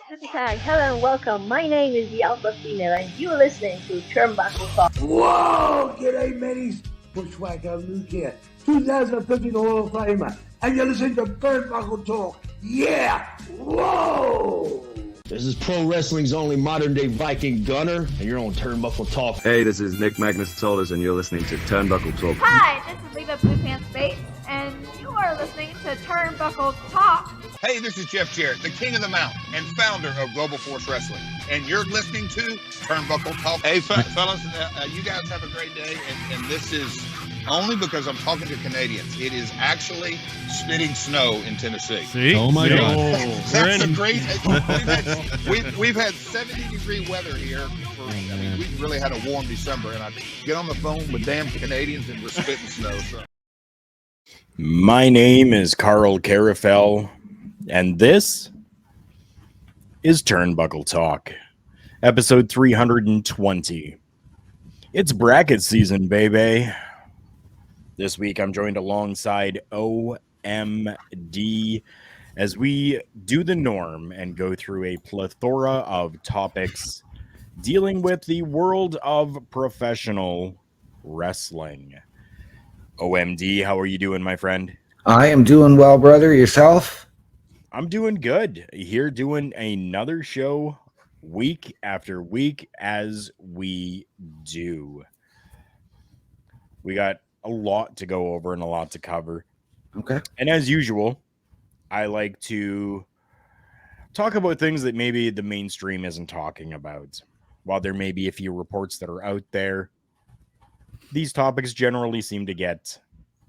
Hashtag hello and welcome. My name is the Alpha Female, and you're listening to Turnbuckle Talk. Whoa! G'day, mateys. Bushwhacker Luke here, 2015 Hall of Famer, and you're listening to Turnbuckle Talk. Yeah! Whoa! This is pro wrestling's only modern-day Viking Gunner, and you're on Turnbuckle Talk. Hey, this is Nick Magnus Solis, and you're listening to Turnbuckle Talk. Hi, this is Leva Blue Pants Bates, and you are listening to Turnbuckle Talk. Hey, this is Jeff Jarrett, the king of the mountain and founder of Global Force Wrestling, and you're listening to Turnbuckle Talk. Hey, fellas, you guys have a great day, and this is only because I'm talking to Canadians. It is actually spitting snow in Tennessee. See? Oh my God! That's a great. We've had 70-degree weather here. We really had a warm December, and I get on the phone with damn Canadians and we're spitting snow. So. My name is Karl Karufel, and this is Turnbuckle Talk, episode 320. It's bracket season, baby. This week, I'm joined alongside OMD as we do the norm and go through a plethora of topics dealing with the world of professional wrestling. OMD, how are you doing, my friend? I am doing well, brother. Yourself? I'm doing good. Here doing another show week after week as we do. We got a lot to go over and a lot to cover. Okay. And as usual, I like to talk about things that maybe the mainstream isn't talking about. While there may be a few reports that are out there, these topics generally seem to get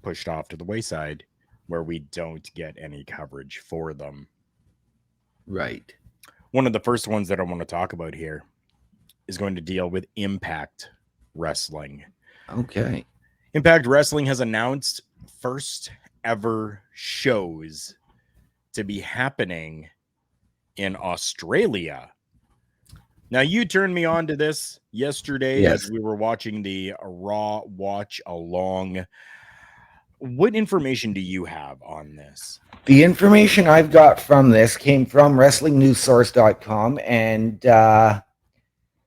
pushed off to the wayside where we don't get any coverage for them. Right. One of the first ones that I want to talk about here is going to deal with Impact Wrestling. Okay. Impact Wrestling has announced first ever shows to be happening in Australia. Now, you turned me on to this yesterday as we were watching the Raw Watch Along. What information do you have on this? The information I've got from this came from WrestlingNewsSource.com, and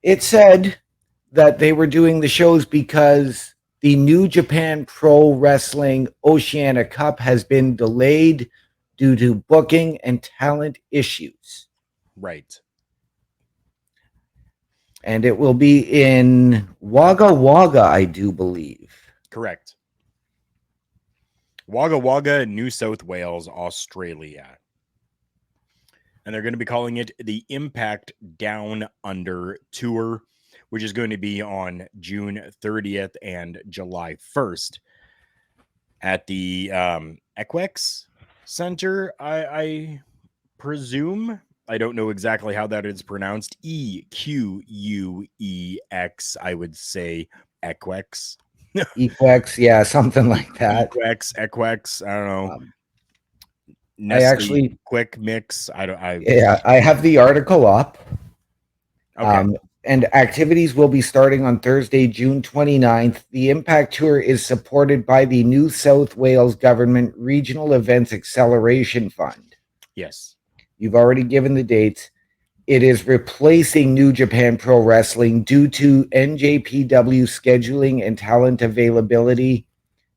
it said that they were doing the shows because the New Japan Pro Wrestling Oceania Cup has been delayed due to booking and talent issues. Right. And it will be in Wagga Wagga, I do believe. Correct. Wagga Wagga, New South Wales, Australia. And they're going to be calling it the Impact Down Under Tour, which is going to be on June 30th and July 1st at the Equex Center, I presume. I don't know exactly how that is pronounced. EQUEX, I would say Equex. Equex, yeah, something like that. Equex, I don't know. I actually quick mix. I have the article up. Okay. And activities will be starting on Thursday, June 29th. The Impact Tour is supported by the New South Wales Government Regional Events Acceleration Fund. Yes. You've already given the dates. It is replacing New Japan Pro Wrestling due to NJPW scheduling and talent availability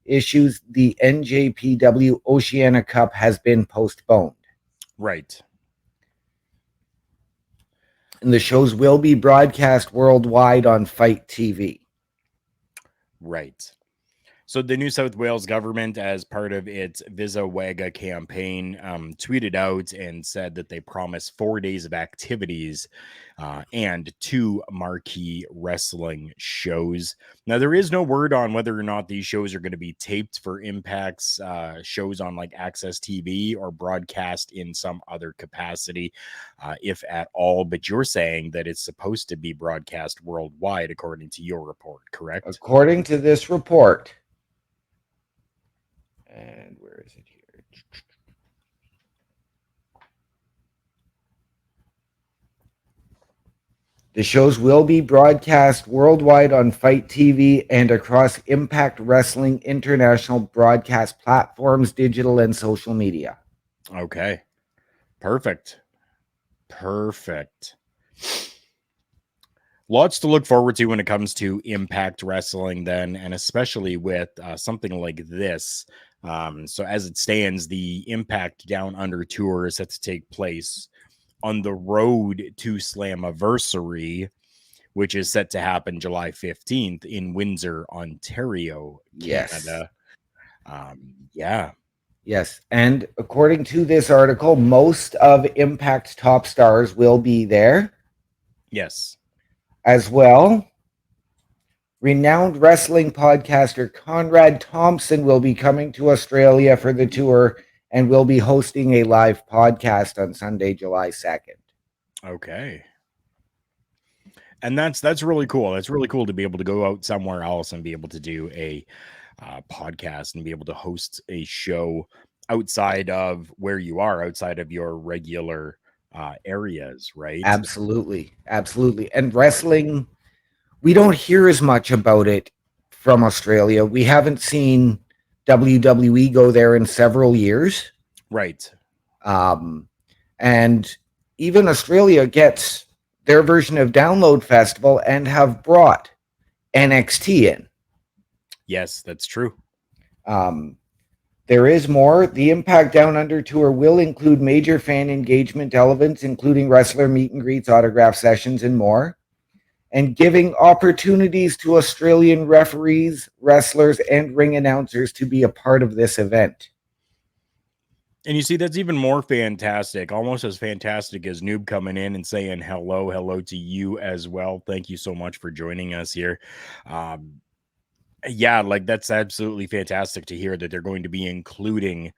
issues. The NJPW Oceania Cup has been postponed. Right. And the shows will be broadcast worldwide on Fight TV. Right. So the New South Wales government, as part of its Visa Wagga campaign, tweeted out and said that they promise 4 days of activities and 2 marquee wrestling shows. Now, there is no word on whether or not these shows are going to be taped for Impact's shows on like Access TV or broadcast in some other capacity, if at all. But you're saying that it's supposed to be broadcast worldwide, according to your report, correct? According to this report. And where is it here? The shows will be broadcast worldwide on Fight TV and across Impact Wrestling International broadcast platforms, digital and social media. Okay. Perfect. Perfect. Lots to look forward to when it comes to Impact Wrestling, then, and especially with something like this. So, as it stands, the Impact Down Under tour is set to take place on the road to Slammiversary, which is set to happen July 15th in Windsor, Ontario, Canada. Yes. Yes. And according to this article, most of Impact's top stars will be there. Yes. As well, renowned wrestling podcaster Conrad Thompson will be coming to Australia for the tour and will be hosting a live podcast on Sunday, July 2nd. Okay. And that's really cool. That's really cool to be able to go out somewhere else and be able to do a podcast and be able to host a show outside of where you are, outside of your regular areas, right? Absolutely. Absolutely. And wrestling, we don't hear as much about it from Australia. We haven't seen WWE go there in several years. Right. And even Australia gets their version of Download Festival and have brought NXT in. Yes, that's true. There is more. The Impact Down Under tour will include major fan engagement elements, including wrestler meet and greets, autograph sessions, and more, and giving opportunities to Australian referees, wrestlers, and ring announcers to be a part of this event. And you see, that's even more fantastic, almost as fantastic as Noob coming in and saying hello to you as well. Thank you so much for joining us here. Yeah, like that's absolutely fantastic to hear that they're going to be including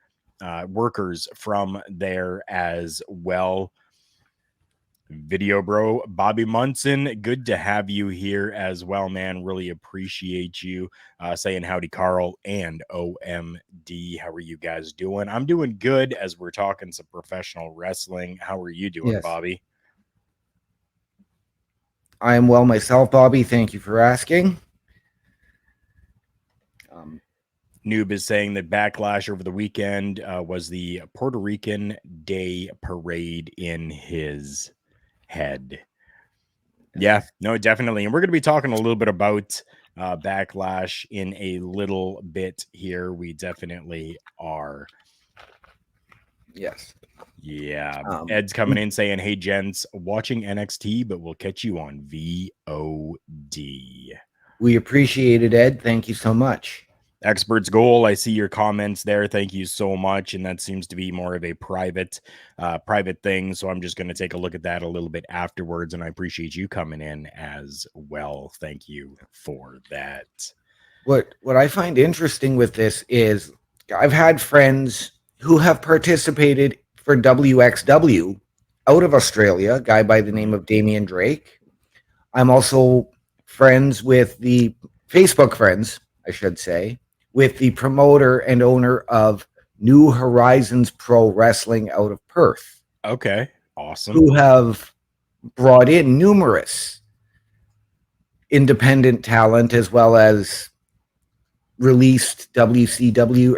workers from there as well. Video bro Bobby Munson, good to have you here as well, man. Really appreciate you saying howdy, Karl and OMD. How are you guys doing? I'm doing good as we're talking some professional wrestling. How are you doing, Yes. Bobby? I am well myself, Bobby. Thank you for asking. Noob is saying that Backlash over the weekend was the Puerto Rican Day Parade in his head. Yeah, no, definitely. And we're going to be talking a little bit about Backlash in a little bit here. We definitely are. Yes. Yeah. Ed's coming in saying, hey, gents, watching NXT, but we'll catch you on VOD. We appreciate it, Ed. Thank you so much. Experts Goal, I see your comments there. Thank you so much. And that seems to be more of a private thing. So I'm just going to take a look at that a little bit afterwards. And I appreciate you coming in as well. Thank you for that. What I find interesting with this is I've had friends who have participated for WXW out of Australia, a guy by the name of Damian Drake. I'm also friends with the Facebook friends, I should say, with the promoter and owner of New Horizons Pro Wrestling out of Perth. Okay, awesome. Who have brought in numerous independent talent as well as released WWE,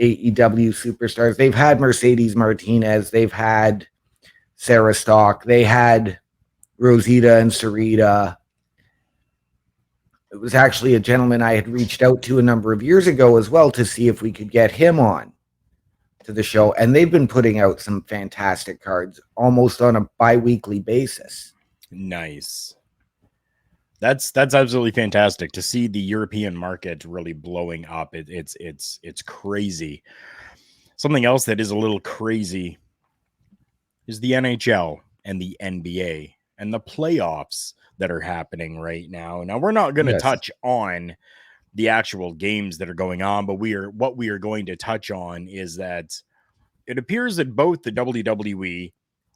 AEW superstars. They've had Mercedes Martinez. They've had Sarah Stock. They had Rosita and Sarita. It was actually a gentleman I had reached out to a number of years ago as well to see if we could get him on to the show. And they've been putting out some fantastic cards almost on a bi-weekly basis. Nice. That's absolutely fantastic to see the European market really blowing up. It's crazy. Something else that is a little crazy is the NHL and the NBA and the playoffs that are happening right now. Now, we're not going to touch on the actual games that are going on, but what we are going to touch on is that it appears that both the WWE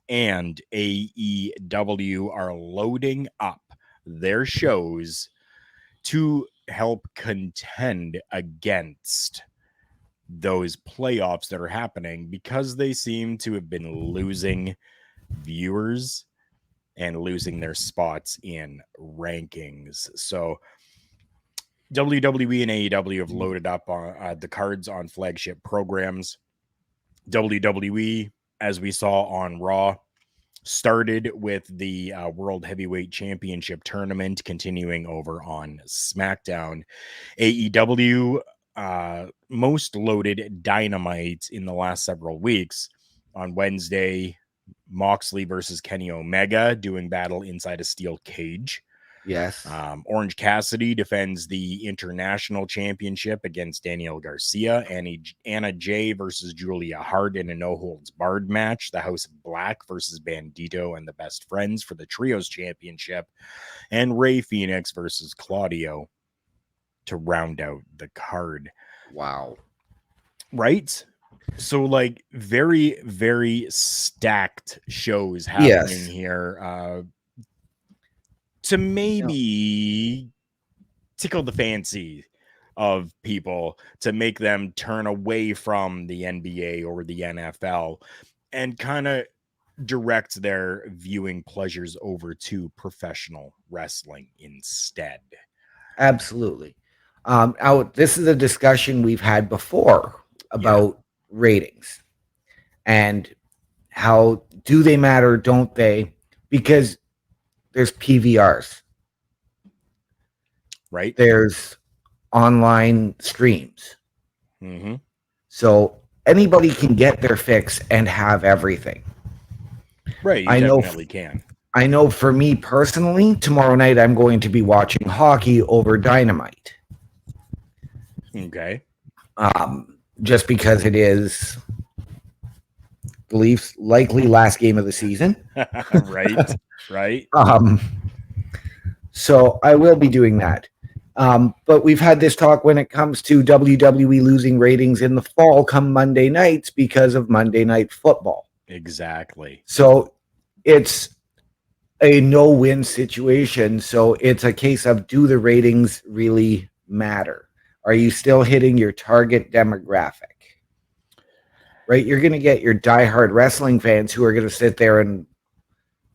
and AEW are loading up their shows to help contend against those playoffs that are happening because they seem to have been losing viewers and losing their spots in rankings. So WWE and AEW have loaded up on the cards on flagship programs. WWE, as we saw on Raw, started with the World Heavyweight Championship tournament, continuing over on SmackDown. AEW most loaded Dynamite in the last several weeks. On Wednesday, Moxley versus Kenny Omega doing battle inside a steel cage. Yes. Orange Cassidy defends the international championship against Daniel Garcia. Anna Jay versus Julia Hart in a no-holds-barred match. The House of Black versus Bandito and the Best Friends for the Trios Championship. And Rey Fenix versus Claudio to round out the card. Wow. Right? So, like, very, very stacked shows happening here. To maybe tickle the fancy of people, to make them turn away from the NBA or the NFL and kind of direct their viewing pleasures over to professional wrestling instead. Absolutely. This is a discussion we've had before about ratings and how do they matter, don't they? Because there's PVRs, right? There's online streams. Mm-hmm. So anybody can get their fix and have everything. Right, you definitely can. I know for me personally, tomorrow night I'm going to be watching hockey over Dynamite. Okay. Just because it is, beliefs likely last game of the season. Right. So I will be doing that. But we've had this talk when it comes to WWE losing ratings in the fall come Monday nights because of Monday Night Football. Exactly. So it's a no-win situation. So it's a case of, do the ratings really matter? Are you still hitting your target demographic? Right? You're going to get your diehard wrestling fans who are going to sit there and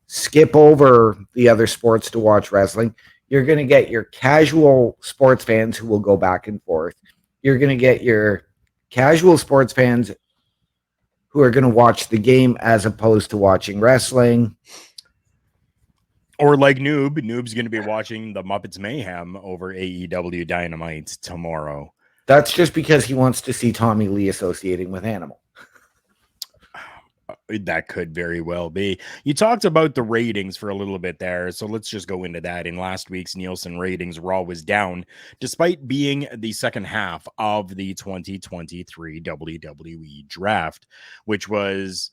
skip over the other sports to watch wrestling. You're going to get your casual sports fans who will go back and forth. You're going to get your casual sports fans who are going to watch the game as opposed to watching wrestling. Or like Noob's going to be watching the Muppets Mayhem over AEW Dynamite tomorrow. That's just because he wants to see Tommy Lee associating with Animal. That could very well be. You talked about the ratings for a little bit there, so let's just go into that. In last week's Nielsen ratings, Raw was down, despite being the second half of the 2023 WWE Draft, which was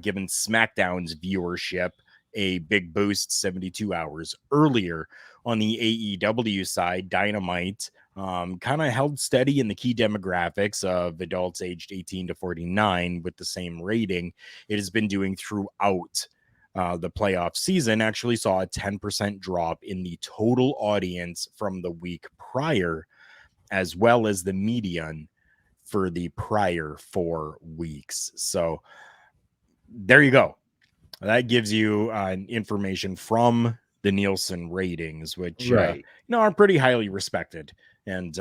given SmackDown's viewership a big boost 72 hours earlier. On the AEW side, Dynamite kind of held steady in the key demographics of adults aged 18 to 49 with the same rating it has been doing throughout the playoff season. Actually saw a 10% drop in the total audience from the week prior, as well as the median for the prior 4 weeks. So there you go. That gives you information from the Nielsen ratings, which are pretty highly respected and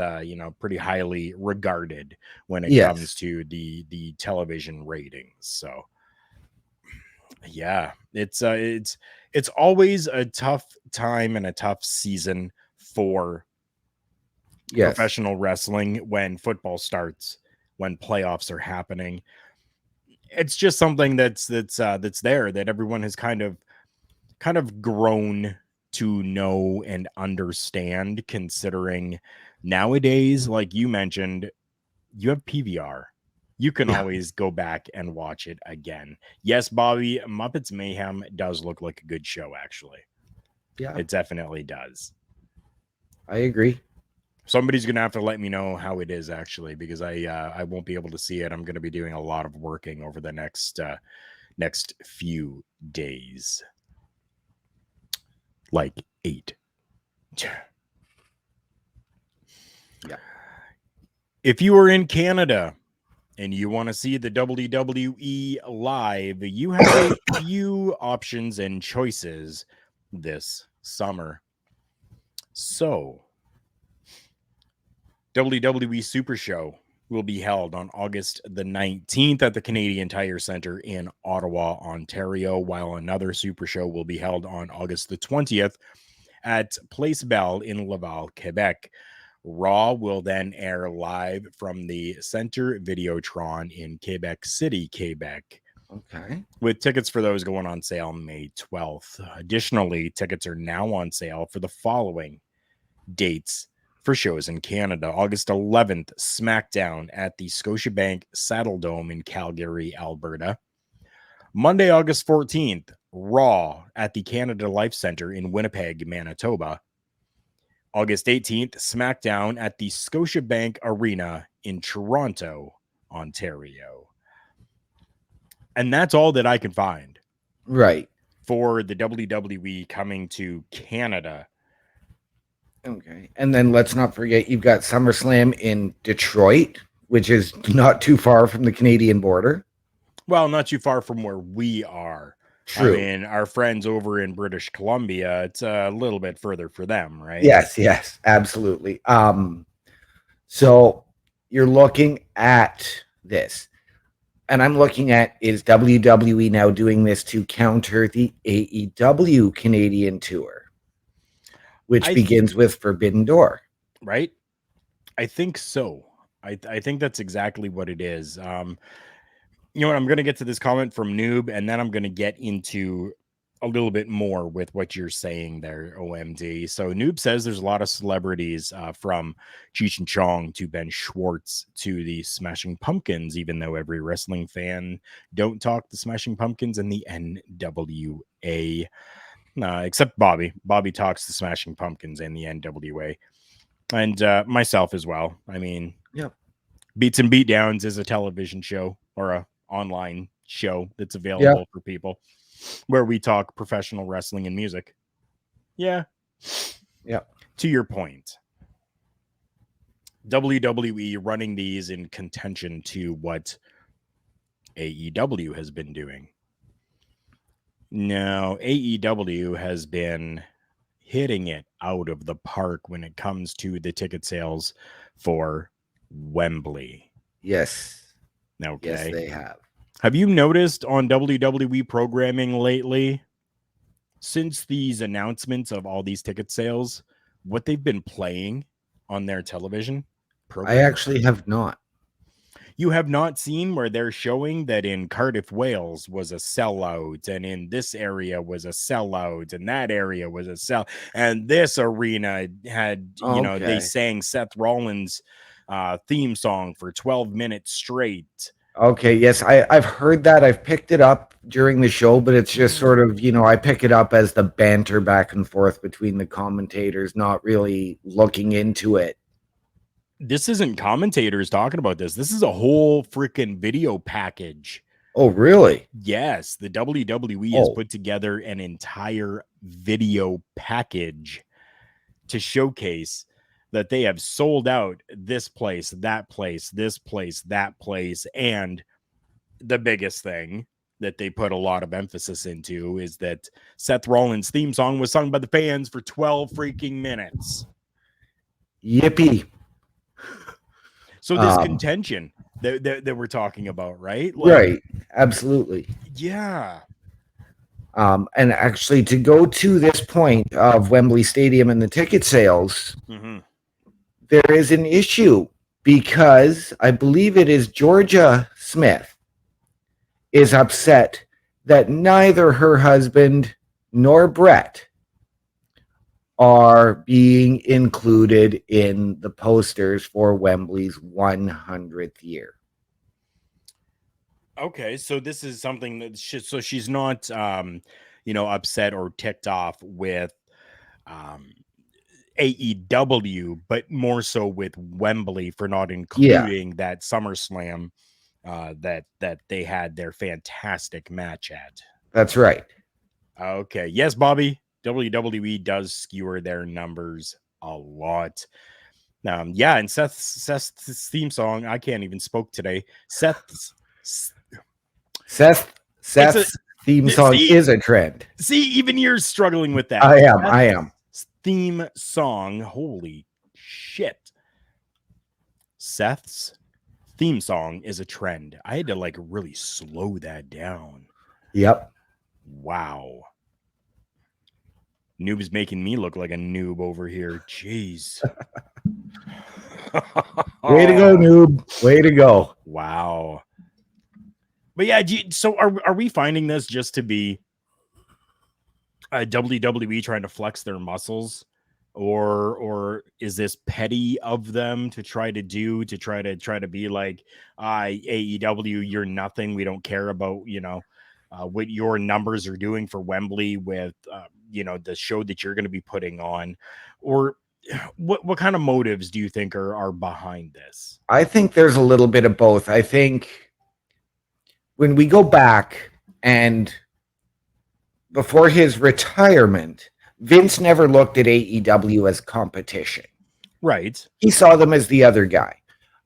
pretty highly regarded when it comes to the television ratings. So yeah, it's always a tough time and a tough season for professional wrestling when football starts, when playoffs are happening. It's just something that's there that everyone has kind of grown to know and understand, considering nowadays, like you mentioned, you have PVR. You can always go back and watch it again. Yes, Bobby, Muppets Mayhem does look like a good show, actually. Yeah. It definitely does. I agree. Somebody's going to have to let me know how it is, actually, because I won't be able to see it. I'm going to be doing a lot of working over the next few days. Like 8. Yeah. If you are in Canada and you want to see the WWE live, you have a few options and choices this summer. So, WWE Super Show will be held on August the 19th at the Canadian Tire Centre in Ottawa, Ontario, while another Super Show will be held on August the 20th at Place Belle in Laval, Quebec. Raw will then air live from the Centre Videotron in Quebec City, Quebec. Okay. With tickets for those going on sale May 12th. Additionally, tickets are now on sale for the following dates for shows in Canada. August 11th, SmackDown at the Scotiabank Saddle Dome in Calgary, Alberta. Monday, August 14th, Raw at the Canada Life Centre in Winnipeg, Manitoba. August 18th, SmackDown at the Scotiabank Arena in Toronto, Ontario. And that's all that I can find. Right. For the WWE coming to Canada. Okay. And then let's not forget you've got SummerSlam in Detroit, which is not too far from the Canadian border. Well, not too far from where we are. True. I mean, our friends over in British Columbia, it's a little bit further for them, right? Yes, absolutely. So you're looking at this. And I'm looking at, is WWE now doing this to counter the AEW Canadian tour, which begins with Forbidden Door? Right? I think so. I think that's exactly what it is. You know what? I'm going to get to this comment from Noob, and then I'm going to get into a little bit more with what you're saying there, OMD. So Noob says there's a lot of celebrities from Cheech and Chong to Ben Schwartz to the Smashing Pumpkins, even though every wrestling fan don't talk the Smashing Pumpkins and the NWA. Except Bobby. Bobby talks the Smashing Pumpkins and the NWA. And myself as well. I mean, yep. Beats and Beatdowns is a television show or a online show that's available for people where we talk professional wrestling and music. Yeah. To your point, WWE running these in contention to what AEW has been doing. Now, AEW has been hitting it out of the park when it comes to the ticket sales for Wembley. Yes. Okay. Yes, they have. Have you noticed on WWE programming lately, since these announcements of all these ticket sales, what they've been playing on their television program? I actually have not. You have not seen where they're showing that in Cardiff, Wales was a sellout, and in this area was a sellout, and that area was a sell, and this arena had, you know, they sang Seth Rollins' theme song for 12 minutes straight. Okay, yes, I've heard that. I've picked it up during the show, but it's just sort of, you know, I pick it up as the banter back and forth between the commentators, not really looking into it. This isn't commentators talking about this. This is a whole freaking video package. Oh, really? Yes, the WWE has put together an entire video package to showcase that they have sold out this place, that place, this place, that place. And the biggest thing that they put a lot of emphasis into is that Seth Rollins' theme song was sung by the fans for 12 freaking minutes. Yippee. So this contention that we're talking about, right? Like, right. Absolutely. Yeah. And actually, to go to this point of Wembley Stadium and the ticket sales, there is an issue because I believe it is Georgia Smith is upset that neither her husband nor Brett are being included in the posters for Wembley's 100th year. Okay, so this is something that she's not, you know, upset or ticked off with AEW, but more so with Wembley for not including that SummerSlam that they had their fantastic match at. That's right. Okay, yes, Bobby. WWE does skewer their numbers a lot. Yeah, and Seth's theme song, I can't even spoke today. Seth's theme song is a trend. See, even you're struggling with that. I am. Theme song, holy shit. Seth's theme song is a trend. I had to like really slow that down. Yep. Wow. Noob is making me look like a noob over here. Jeez. Way to go, noob. Way to go. Wow. But yeah, so are we finding this just to be WWE trying to flex their muscles, or is this petty of them to try to be like, AEW, you're nothing. We don't care about what your numbers are doing for Wembley with the show that you're going to be putting on, or what kind of motives do you think are behind this? I think there's a little bit of both. I think when we go back and before his retirement, Vince never looked at AEW as competition. Right. He saw them as the other guy.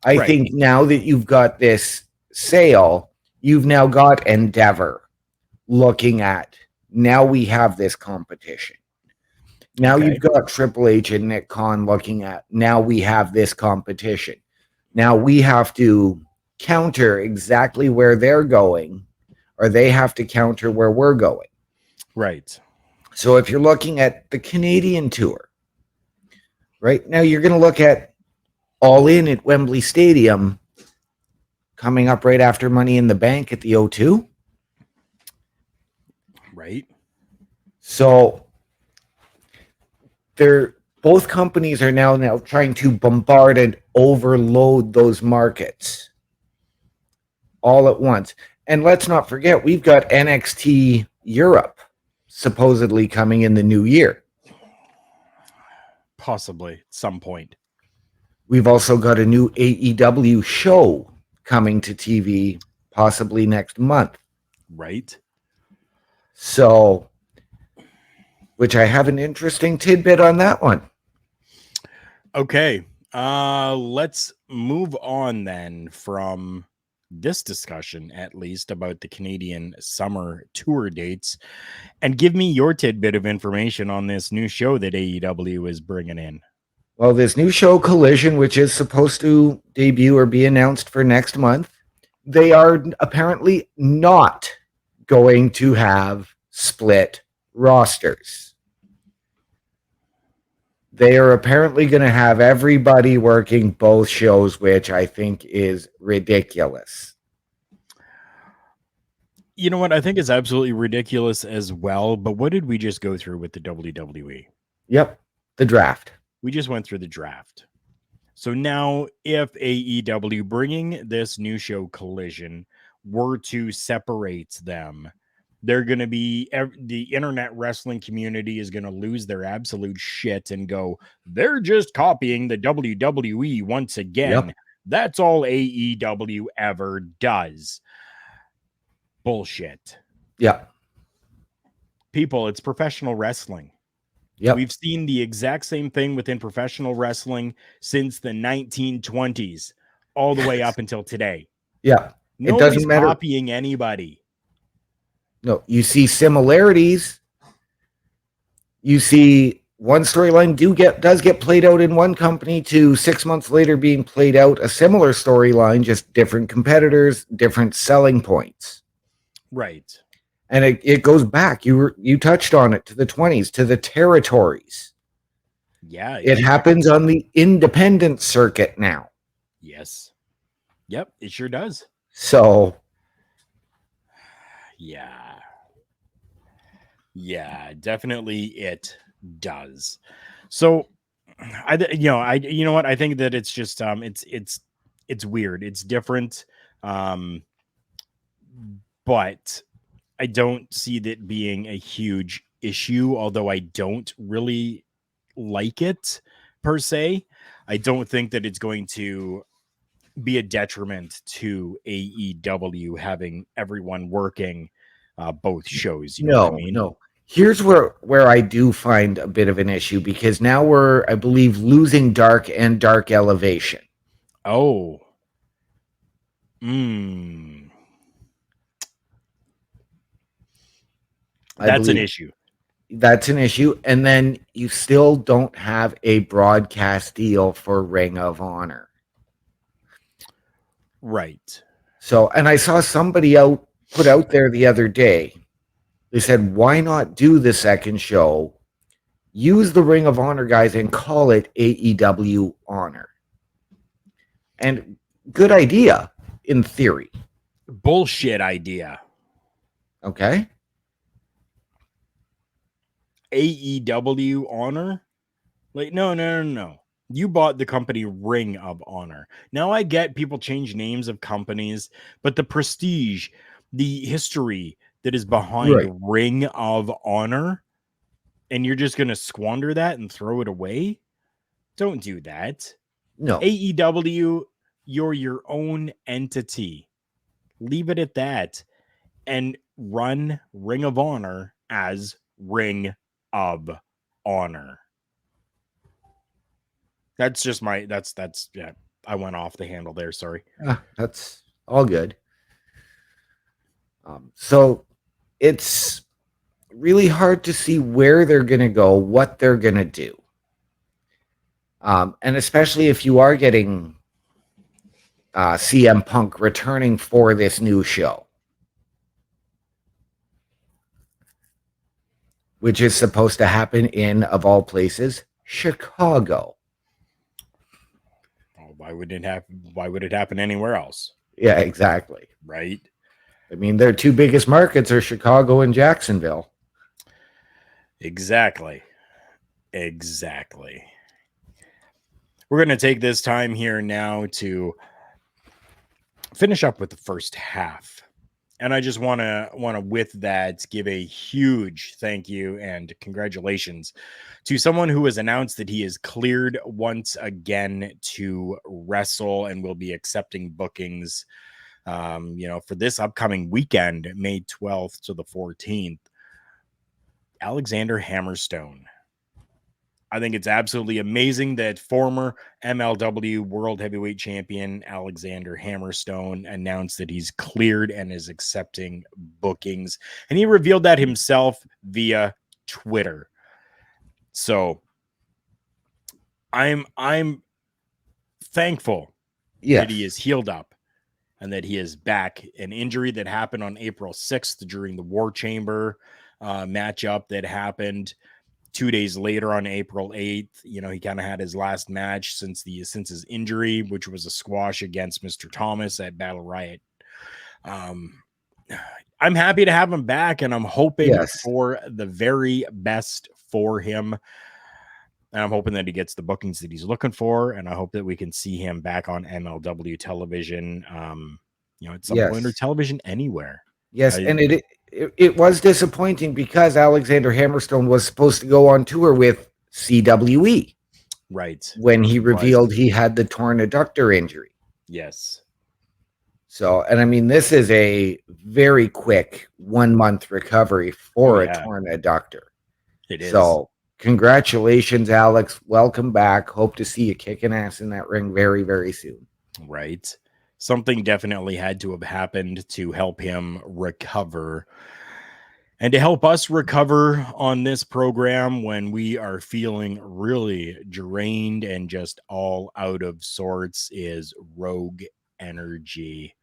I think now that you've got this sale, you've now got Endeavor looking at, now we have this competition. Now you've got Triple H and Nick Khan looking at, now we have this competition. Now we have to counter exactly where they're going, or they have to counter where we're going. Right. So if you're looking at the Canadian tour, right now you're going to look at All In at Wembley Stadium coming up right after Money in the Bank at the O2. Right. So both companies are now trying to bombard and overload those markets all at once. And let's not forget, we've got NXT Europe supposedly coming in the new year. Possibly at some point. We've also got a new AEW show coming to TV possibly next month. Right. So, which I have an interesting tidbit on that one. Okay. Let's move on then from this discussion, at least, about the Canadian summer tour dates, and give me your tidbit of information on this new show that AEW is bringing in. Well, this new show, Collision, which is supposed to debut or be announced for next month, they are apparently not going to have split rosters. They are apparently going to have everybody working both shows, which I think is ridiculous. You know what? I think it's absolutely ridiculous as well. But what did we just go through with the WWE? Yep, the draft. We just went through the draft. So now if AEW bringing this new show Collision were to separate them, they're going to be, the internet wrestling community is going to lose their absolute shit and go, they're just copying the WWE once again. Yep. That's all AEW ever does. Bullshit. Yeah. People, it's professional wrestling. Yep. We've seen the exact same thing within professional wrestling since the 1920s, all the way up until today. Yeah. Nobody's it doesn't matter. Copying anybody. No, you see similarities. You see one storyline does get played out in one company to 6 months later being played out a similar storyline, just different competitors, different selling points. Right. And it goes back. You touched on it, to the 20s, to the territories. Yeah. It happens on the independent circuit now. Yes. Yep, it sure does. So yeah, definitely it does. So you know what? I think that it's just it's weird. It's different. But I don't see that being a huge issue, although I don't really like it per se. I don't think that it's going to be a detriment to AEW having everyone working both shows. You know what I mean? No. Here's where I do find a bit of an issue, because now we're, I believe, losing Dark and Dark Elevation. Oh. That's an issue. That's an issue. And then you still don't have a broadcast deal for Ring of Honor. Right. So, and I saw somebody put out there the other day. They said, why not do the second show, use the Ring of Honor guys, and call it AEW Honor? And good idea in theory. Bullshit idea. Okay. AEW Honor? Like, no. You bought the company Ring of Honor. Now I get people change names of companies, but the prestige, the history that is behind Ring of Honor, and you're just going to squander that and throw it away? Don't do that. No. AEW, you're your own entity. Leave it at that and run Ring of Honor as Ring of Honor. That's just that's yeah. I went off the handle there. Sorry. That's all good. So it's really hard to see where they're going to go, what they're going to do. And especially if you are getting CM Punk returning for this new show, which is supposed to happen in, of all places, Chicago. Oh, why would it happen anywhere else? Yeah, exactly. Right. I mean, their two biggest markets are Chicago and Jacksonville. Exactly. We're going to take this time here now to finish up with the first half. And I just want to with that give a huge thank you and congratulations to someone who has announced that he is cleared once again to wrestle and will be accepting bookings for this upcoming weekend, May 12th to the 14th. Alexander Hammerstone. I think it's absolutely amazing that former MLW World Heavyweight Champion Alexander Hammerstone announced that he's cleared and is accepting bookings. And he revealed that himself via Twitter. So I'm thankful that he is healed up and that he is back. An injury that happened on April 6th during the War Chamber matchup that happened 2 days later on April 8th. He kind of had his last match since his injury, which was a squash against Mr. Thomas at Battle Riot. I'm happy to have him back, and I'm hoping for the very best for him. And I'm hoping that he gets the bookings that he's looking for, and I hope that we can see him back on MLW television, at some point, or television anywhere. Yes, and it was disappointing because Alexander Hammerstone was supposed to go on tour with CWE. Right. When he revealed he had the torn adductor injury. Yes. So, and I mean, this is a very quick 1 month recovery for a torn adductor. It is. So, congratulations, Alex. Welcome back. Hope to see you kicking ass in that ring very, very soon. Right. Something definitely had to have happened to help him recover and to help us recover on this program when we are feeling really drained and just all out of sorts is Rogue Energy.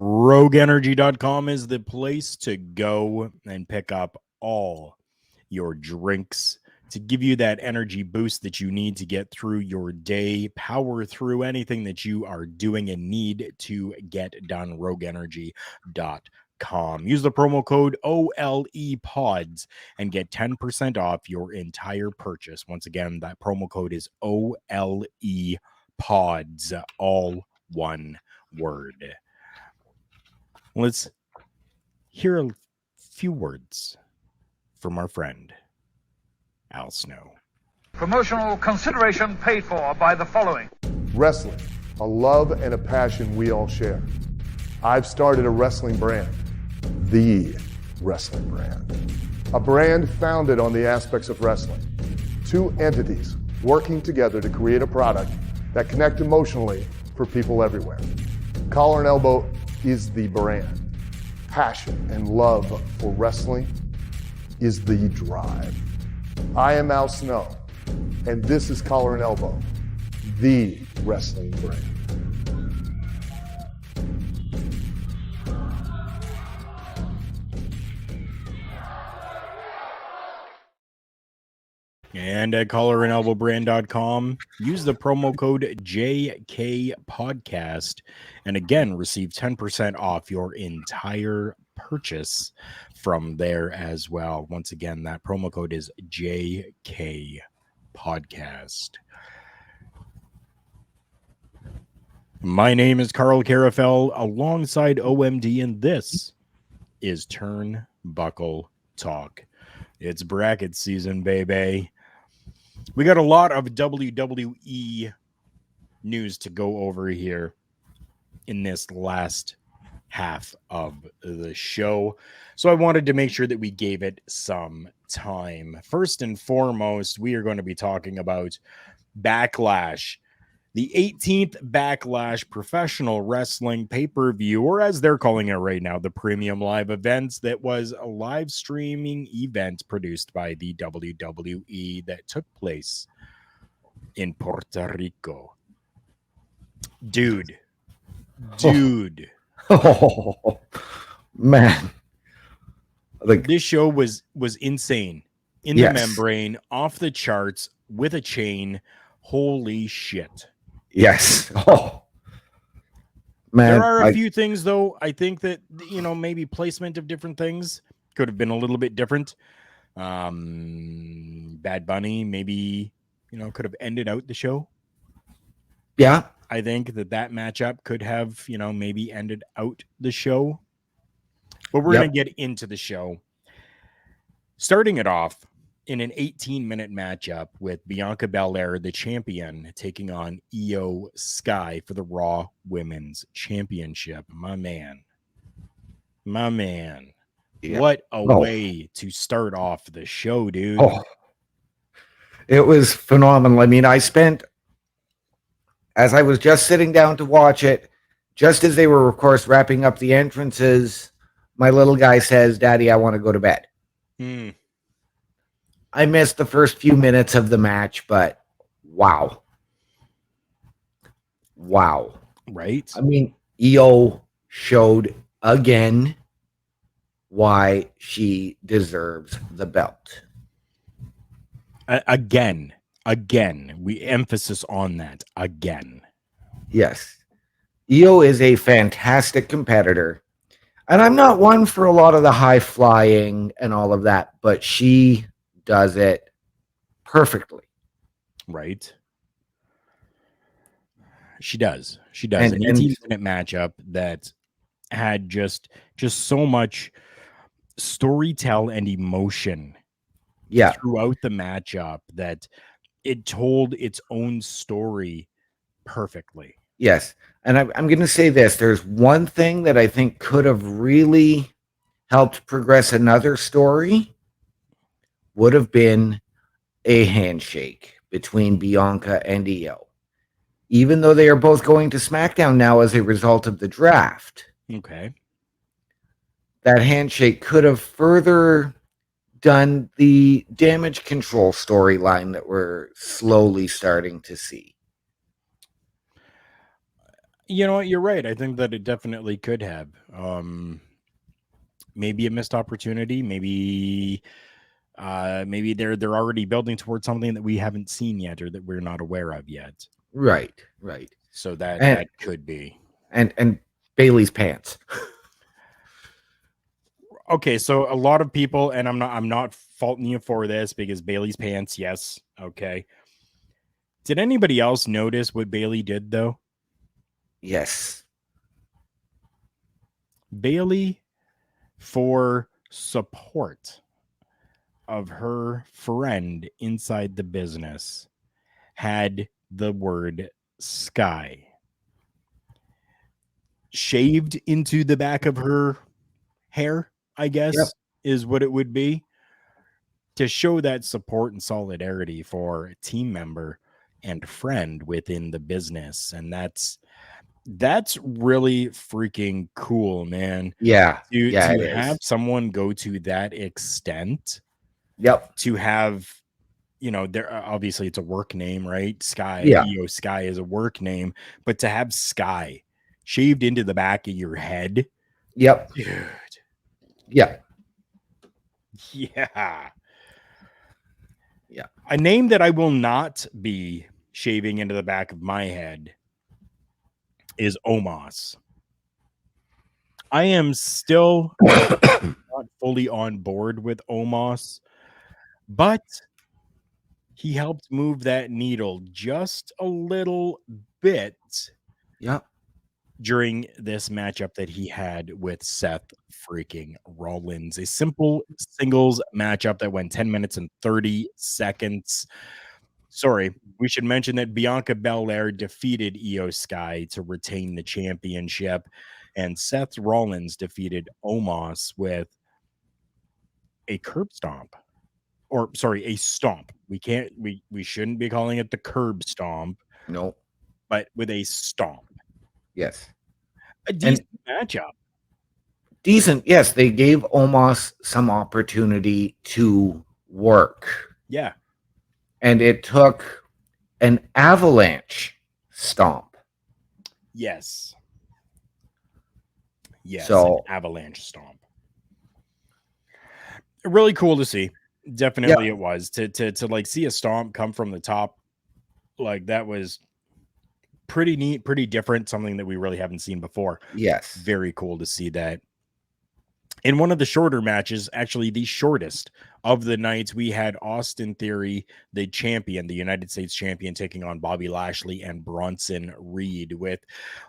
RogueEnergy.com is the place to go and pick up all your drinks to give you that energy boost that you need to get through your day, power through anything that you are doing and need to get done. RogueEnergy.com. turnbuckletalk.com. Use the promo code OLEPODS and get 10% off your entire purchase. Once again, that promo code is OLEPODS, all one word. Let's hear a few words from our friend, Al Snow. Promotional consideration paid for by the following. Wrestling, a love and a passion we all share. I've started a wrestling brand, the wrestling brand. A brand founded on the aspects of wrestling. Two entities working together to create a product that connect emotionally for people everywhere. Collar and Elbow is the brand. Passion and love for wrestling is the drive. I am Al Snow, and this is Collar and Elbow, the wrestling brand. And at collarandelbowbrand.com, use the promo code JKPodcast and again receive 10% off your entire purchase from there as well. Once again, that promo code is JKPodcast. My name is Karl Karufel alongside OMD, and this is Turnbuckle Talk. It's bracket season, baby. We got a lot of WWE news to go over here in this last half of the show. So I wanted to make sure that we gave it some time. First and foremost, we are going to be talking about Backlash, the 18th Backlash Professional Wrestling pay-per-view, or as they're calling it right now, the Premium Live Events, that was a live streaming event produced by the WWE that took place in Puerto Rico. Dude. Oh, man. Like, this show was insane. In the membrane, off the charts, with a chain. Holy shit. Yes. Oh, man. There are a few things, though. I think that, maybe placement of different things could have been a little bit different. Bad Bunny maybe, could have ended out the show. Yeah. I think that matchup could have, maybe ended out the show. But we're going to get into the show. Starting it off in an 18-minute matchup with Bianca Belair, the champion, taking on Io Sky for the Raw Women's Championship. My man. Yeah. What a way to start off the show, dude. Oh, it was phenomenal. I mean, as I was just sitting down to watch it, just as they were, of course, wrapping up the entrances, my little guy says, "Daddy, I want to go to bed." I missed the first few minutes of the match, but wow. Right? I mean, Io showed again why she deserves the belt. Again, we emphasis on that again. Yes. Io is a fantastic competitor. And I'm not one for a lot of the high flying and all of that, but she does it perfectly. Right. She does. An 18-minute matchup that had just so much storytell and emotion throughout the matchup that it told its own story perfectly. Yes. And I'm going to say this. There's one thing that I think could have really helped progress another story, would have been a handshake between Bianca and Io. Even though they are both going to SmackDown now as a result of the draft. Okay. That handshake could have further done the damage control storyline that we're slowly starting to see. You know what? You're right. I think that it definitely could have. Maybe a missed opportunity. Maybe they're already building towards something that we haven't seen yet or that we're not aware of yet. Right. So that could be. And Bailey's pants. Okay, so a lot of people, and I'm not faulting you for this because Bailey's pants, yes, okay. Did anybody else notice what Bailey did though? Yes. Bailey, for support of her friend inside the business, had the word sky shaved into the back of her hair, I guess, Yep. is what it would be, to show that support and solidarity for a team member and friend within the business. And that's really freaking cool, man. Yeah. To Yeah, it have is. someone go to that extent, Yep. to have, you know, there obviously it's a work name, right? Sky, Yeah. EO Sky is a work name, but to have Sky shaved into the back of your head, Yep. dude. Yeah. Yeah. Yeah. A name that I will not be shaving into the back of my head is Omos. I am still not fully on board with Omos, but he helped move that needle just a little bit Yep. during this matchup that he had with Seth freaking Rollins. A simple singles matchup that went 10 minutes and 30 seconds. Sorry, we should mention that Bianca Belair defeated Io Sky to retain the championship, and Seth Rollins defeated Omos with a curb stomp. Or sorry, a stomp. We shouldn't be calling it the curb stomp, No. but with a stomp. Yes. A decent matchup. Decent. Yes, they gave Omos some opportunity to work. Yeah. And it took an avalanche stomp. Yes. Yes, So, an avalanche stomp. Really cool to see. Definitely it was. To like see a stomp come from the top, like that was pretty neat, pretty different, something that we really haven't seen before. Yes. Very cool to see that. In one of the shorter matches, actually the shortest of the nights, we had Austin Theory, the champion, the United States champion, taking on Bobby Lashley and Bronson Reed, with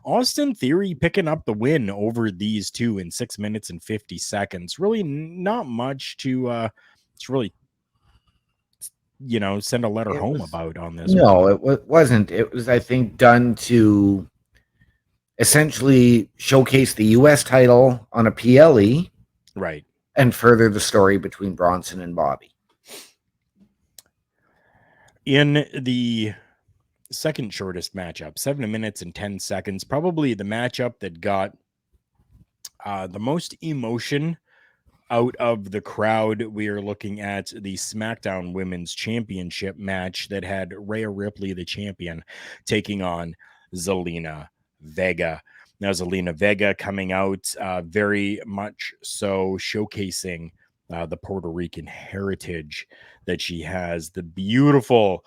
Austin Theory picking up the win over these two in 6 minutes and 50 seconds. Really not much to really, you know, send a letter home about on this one. No, it wasn't. It was, I think, done to essentially showcase the U.S. title on a PLE. Right. And further the story between Bronson and Bobby. In the second shortest matchup, 7 minutes and 10 seconds, probably the matchup that got the most emotion out of the crowd, we are looking at the SmackDown Women's Championship match that had Rhea Ripley, the champion, taking on Zelina Vega. Now, Zelina Vega coming out very much so showcasing the Puerto Rican heritage that she has, the beautiful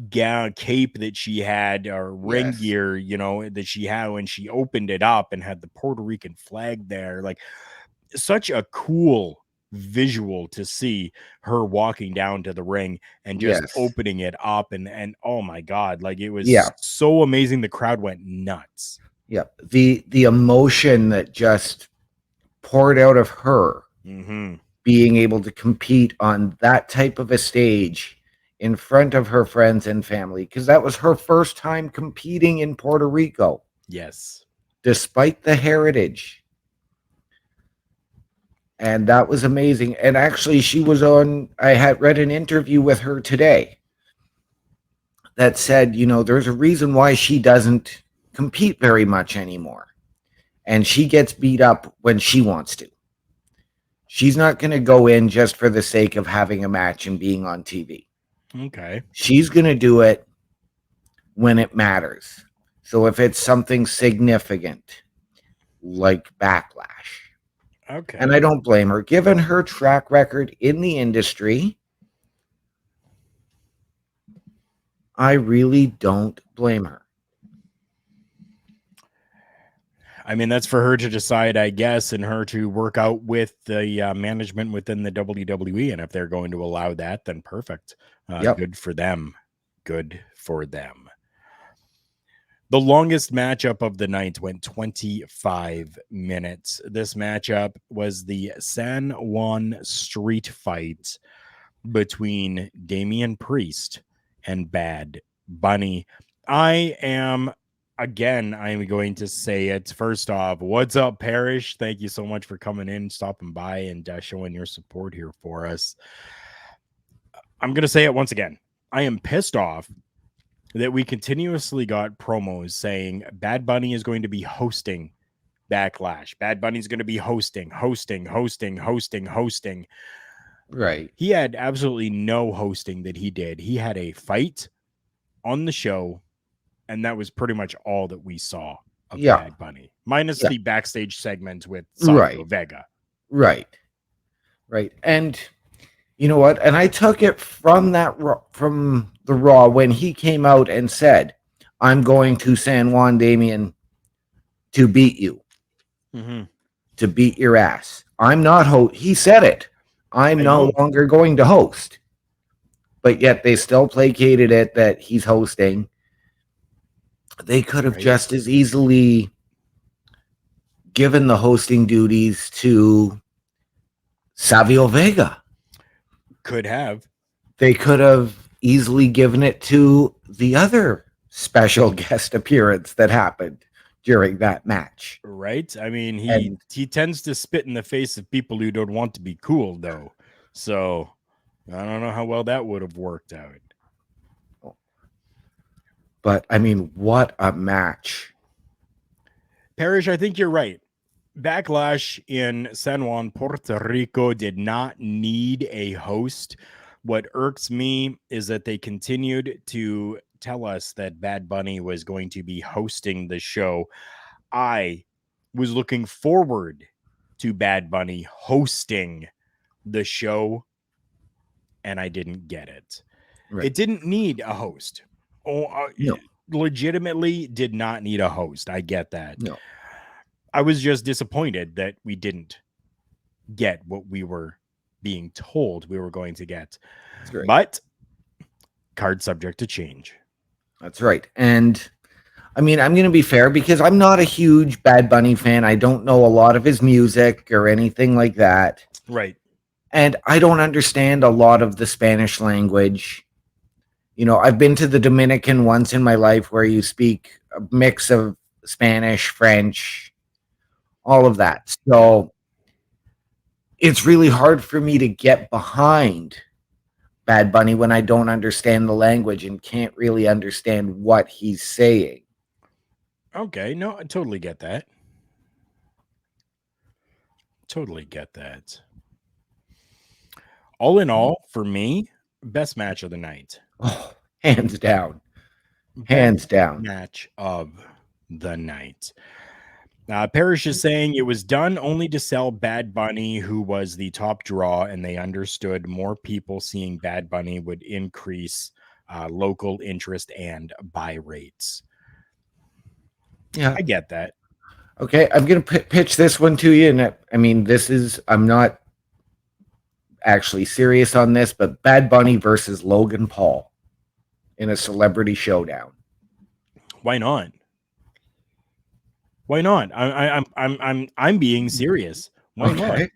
gown cape that she had, or ring gear, you know, that she had when she opened it up and had the Puerto Rican flag there. Like, such a cool visual to see her walking down to the ring and just opening it up, and oh my god, like it was so amazing. The crowd went nuts. Yeah, the emotion that just poured out of her being able to compete on that type of a stage in front of her friends and family, because that was her first time competing in Puerto Rico. Yes. Despite the heritage. And that was amazing. And actually, she was on, I had read an interview with her today that said, you know, there's a reason why she doesn't compete very much anymore. And she gets beat up when she wants to. She's not going to go in just for the sake of having a match and being on TV. Okay. She's going to do it when it matters. So if it's something significant, like Backlash. Okay. And I don't blame her. Given her track record in the industry, I really don't blame her. I mean, that's for her to decide, I guess, and her to work out with the management within the WWE. And if they're going to allow that, then perfect. Yep. Good for them. Good for them. The longest matchup of the night went 25 minutes. This matchup was the San Juan Street Fight between Damian Priest and Bad Bunny. I'm going to say it. First off, what's up, Parrish? Thank you so much for coming in, stopping by, and showing your support here for us. I'm going to say it once again. I am pissed off that we continuously got promos saying Bad Bunny is going to be hosting Backlash. Bad Bunny's going to be hosting. Right. He had absolutely no hosting that he did. He had a fight on the show, and that was pretty much all that we saw of Bad Bunny, minus the backstage segment with Savio Vega. Right. And you know what? And I took it from from the Raw when he came out and said, "I'm going to San Juan, Damian, to beat you, to beat your ass. I'm not He said it. I'm no longer going to host." But yet they still placated it that he's hosting. They could have just as easily given the hosting duties to Savio Vega. Could have. They could have easily given it to the other special guest appearance that happened during that match. Right? I mean, he tends to spit in the face of people who don't want to be cool, though. So I don't know how well that would have worked out. But I mean, what a match. Parrish, I think you're right. Backlash in San Juan, Puerto Rico did not need a host. What irks me is that they continued to tell us that Bad Bunny was going to be hosting the show. I was looking forward to Bad Bunny hosting the show, and I didn't get it. Right. It didn't need a host. No. It legitimately did not need a host. I get that. No. I was just disappointed that we didn't get what we were being told we were going to get. But card subject to change. That's right. And I mean, I'm going to be fair because I'm not a huge Bad Bunny fan. I don't know a lot of his music or anything like that. Right. And I don't understand a lot of the Spanish language. You know, I've been to the Dominican once in my life where you speak a mix of Spanish, French, all of that. So it's really hard for me to get behind Bad Bunny when I don't understand the language and can't really understand what he's saying. Okay, no, I totally get that. Totally get that. All in all, for me, best match of the night. Oh, hands down. Hands down. Match of the night. Parrish is saying it was done only to sell Bad Bunny, who was the top draw, and they understood more people seeing Bad Bunny would increase local interest and buy rates. Yeah, I get that. Okay, I'm going to pitch this one to you. And I mean, I'm not actually serious on this, but Bad Bunny versus Logan Paul in a celebrity showdown. Why not? Why not? I'm being serious. Why not?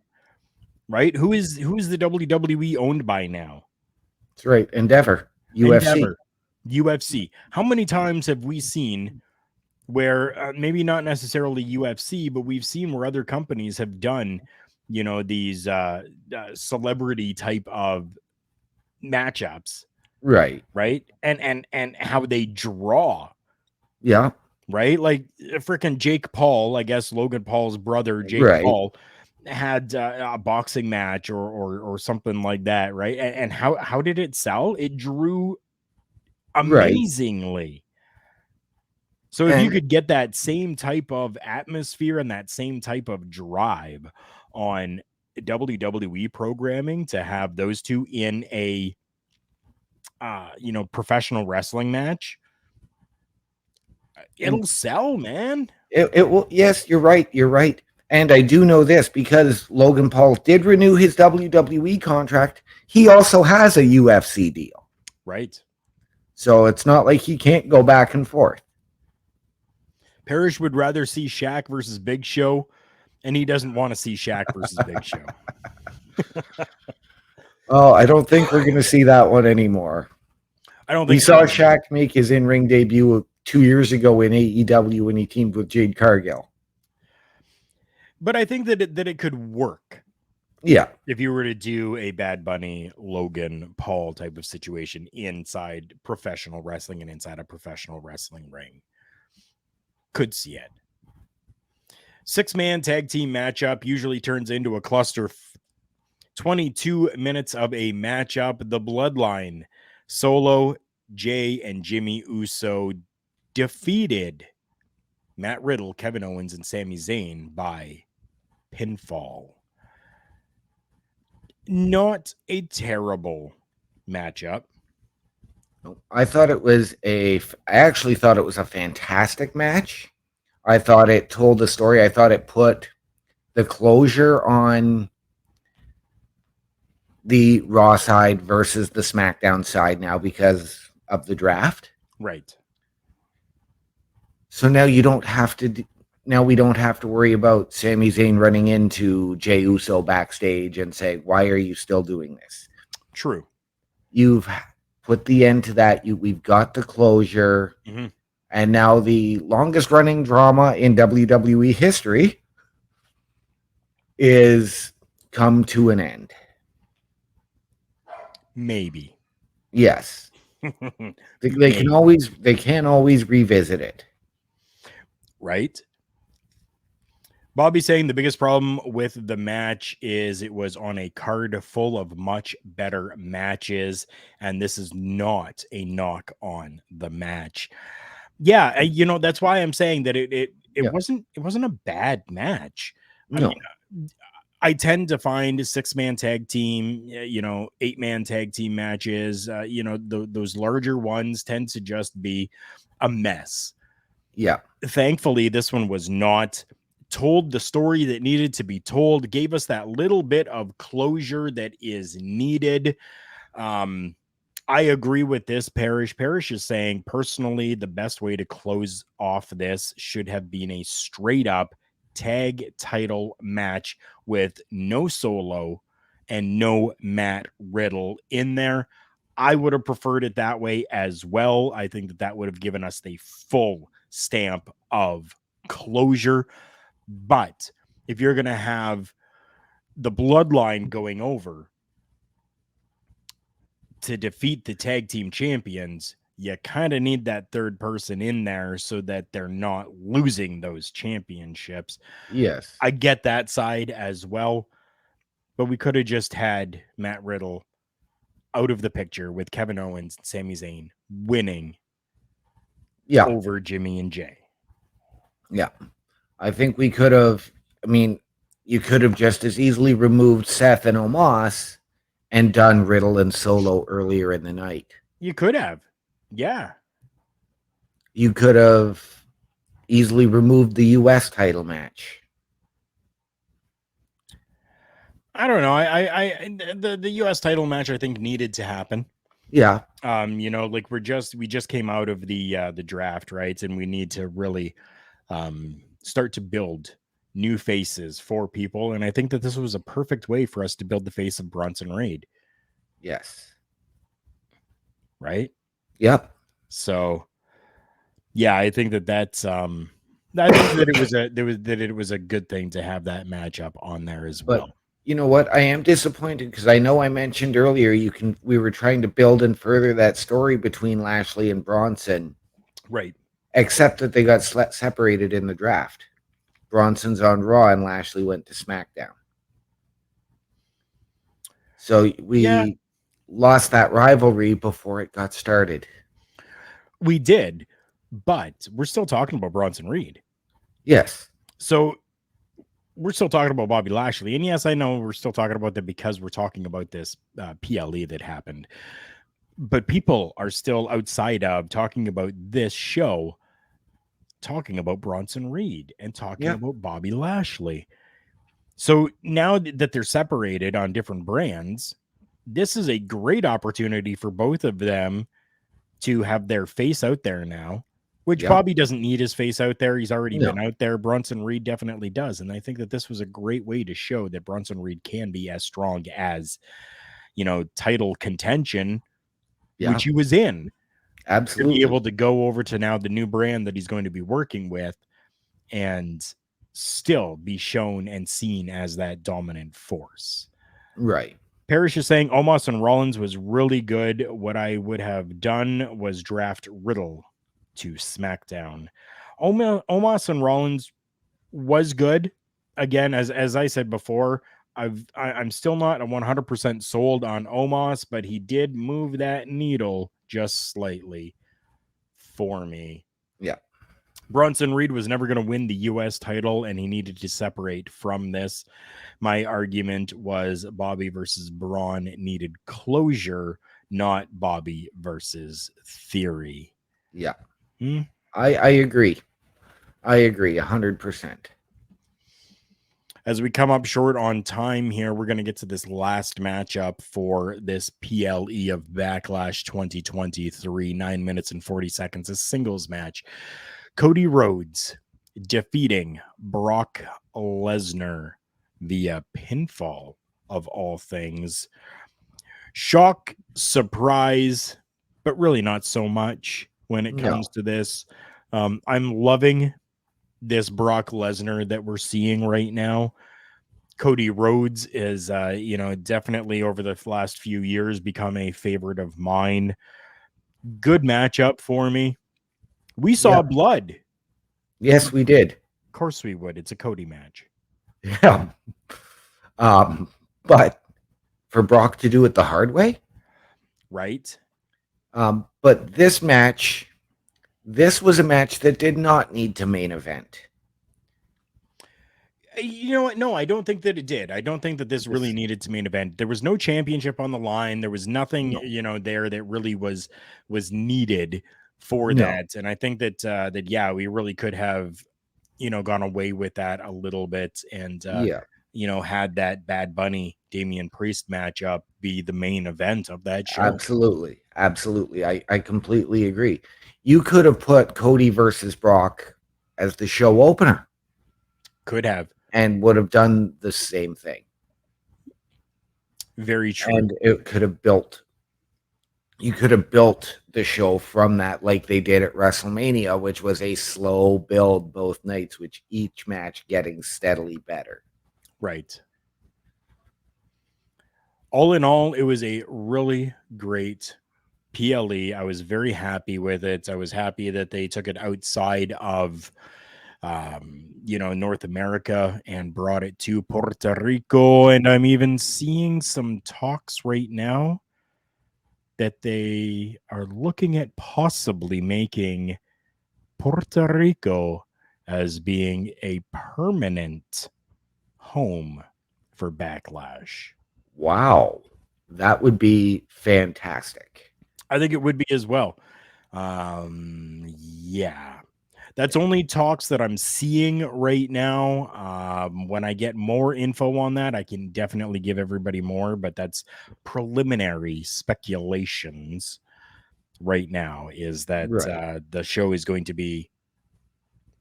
Right? Who is the WWE owned by now? That's right. Endeavor. UFC. How many times have we seen where maybe not necessarily UFC, but we've seen where other companies have done, these celebrity type of matchups, right? And how they draw, right? Like freaking Jake Paul, I guess Logan Paul's brother, Jake Paul, had a boxing match or something like that, right? And how did it sell? It drew amazingly. So if you could get that same type of atmosphere and that same type of drive on WWE programming to have those two in a professional wrestling match, It'll sell, man. It will. Yes, you're right. You're right. And I do know this because Logan Paul did renew his WWE contract. He also has a UFC deal. Right. So it's not like he can't go back and forth. Parrish would rather see Shaq versus Big Show, and he doesn't want to see Shaq versus Big Show. Oh, I don't think we're going to see that one anymore. I don't think we saw Shaq make his in-ring debut 2 years ago in AEW when he teamed with Jade Cargill. But I think that it could work. Yeah. If you were to do a Bad Bunny, Logan Paul type of situation inside professional wrestling and inside a professional wrestling ring. Could see it. 6-man tag team matchup usually turns into a cluster. 22 minutes of a matchup. The Bloodline, Solo, Jay, and Jimmy Uso defeated Matt Riddle, Kevin Owens, and Sami Zayn by pinfall. Not a terrible matchup. I actually thought it was a fantastic match. I thought it told the story. I thought it put the closure on the Raw side versus the SmackDown side now because of the draft. Right. So now we don't have to worry about Sami Zayn running into Jey Uso backstage and say, "Why are you still doing this?" True. You've put the end to that. We've got the closure. Mm-hmm. And now the longest running drama in WWE history is come to an end. Maybe. Yes. They can always revisit it. Right. Bobby saying the biggest problem with the match is it was on a card full of much better matches, and this is not a knock on the match. Yeah, that's why I'm saying that it wasn't a bad match. No. I tend to find 6-man tag team, 8-man tag team matches, those larger ones tend to just be a mess. Yeah. Thankfully, this one was not. Told the story that needed to be told, gave us that little bit of closure that is needed. I agree with this, Parrish. Parrish is saying, personally, the best way to close off this should have been a straight up tag title match with no Solo and no Matt Riddle in there. I would have preferred it that way as well. I think that would have given us the full stamp of closure. But if you're going to have the Bloodline going over to defeat the tag team champions, you kind of need that third person in there so that they're not losing those championships. Yes. I get that side as well, but we could have just had Matt Riddle out of the picture with Kevin Owens and Sami Zayn winning over Jimmy and Jay. Yeah. I think we could have, you could have just as easily removed Seth and Omos and done Riddle and Solo earlier in the night. You could have. Yeah. You could have easily removed the U.S. title match. I don't know. The U.S. title match, I think, needed to happen. Yeah. We just came out of the draft, right? And we need to really start to build new faces for people. And I think that this was a perfect way for us to build the face of Bronson Reed. Yes. Right? Yep. So yeah, I think that's I think that it was a good thing to have that matchup on there as well. You know what? I am disappointed because I know I mentioned earlier we were trying to build and further that story between Lashley and Bronson. Right. Except that they got separated in the draft. Bronson's on Raw and Lashley went to SmackDown. So we lost that rivalry before it got started. We did, but we're still talking about Bronson Reed. Yes. So we're still talking about Bobby Lashley. And yes, I know we're still talking about that because we're talking about this PLE that happened. But people are still outside of talking about this show talking about Bronson Reed and talking about Bobby Lashley. So now that they're separated on different brands, this is a great opportunity for both of them to have their face out there now, which Bobby doesn't need his face out there. He's already been out there. Bronson Reed definitely does. And I think that this was a great way to show that Bronson Reed can be as strong as, title contention, which he was in. Absolutely. To be able to go over to now the new brand that he's going to be working with and still be shown and seen as that dominant force. Right. Parrish is saying Omos and Rollins was really good. What I would have done was draft Riddle to SmackDown. Omos and Rollins was good. Again, as I said before, I'm still not 100% sold on Omos, but he did move that needle just slightly for me. Yeah. Bronson Reed was never going to win the U.S. title, and he needed to separate from this. My argument was Bobby versus Braun needed closure, not Bobby versus Theory. Yeah. I agree. I agree 100%. As we come up short on time here, we're going to get to this last matchup for this PLE of Backlash 2023, 9 minutes and 40 seconds, a singles match. Cody Rhodes defeating Brock Lesnar via pinfall, of all things. Shock, surprise, but really not so much when it comes to this. I'm loving this Brock Lesnar that we're seeing right now. Cody Rhodes is, definitely over the last few years become a favorite of mine. Good matchup for me. We saw blood. Yes, we did. Of course we would. It's a Cody match. Yeah. But for Brock to do it the hard way. Right. But this match, this was a match that did not need to main event. You know what? No, I don't think that it did. I don't think that this really needed to main event. There was no championship on the line. There was nothing, there that really was needed for that. And I think that we really could have, gone away with that a little bit and, had that Bad Bunny Damian Priest matchup be the main event of that show. Absolutely. Absolutely. I completely agree. You could have put Cody versus Brock as the show opener. Could have. And would have done the same thing. Very true. And it could have you could have built the show from that like they did at WrestleMania, which was a slow build both nights, which each match getting steadily better. Right. All in all, it was a really great PLE. I was very happy with it. I was happy that they took it outside of North America and brought it to Puerto Rico. And I'm even seeing some talks right now that they are looking at possibly making Puerto Rico as being a permanent home for Backlash. Wow. That would be fantastic. I think it would be as well. That's only talks that I'm seeing right now. When I get more info on that, I can definitely give everybody more, but that's preliminary speculations right now is that the show is going to be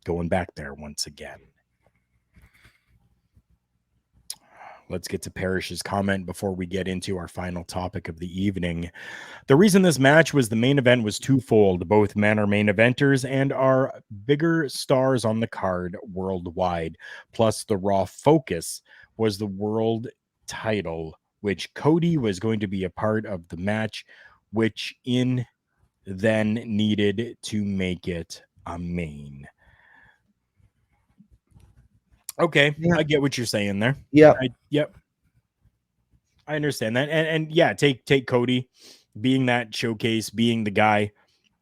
going back there once again. Let's get to Parrish's comment before we get into our final topic of the evening. The reason this match was the main event was twofold. Both men are main eventers and are bigger stars on the card worldwide. Plus, the Raw focus was the world title, which Cody was going to be a part of the match, which then needed to make it a main. Okay, I get what you're saying there. Yeah. I understand that. And take Cody being that showcase, being the guy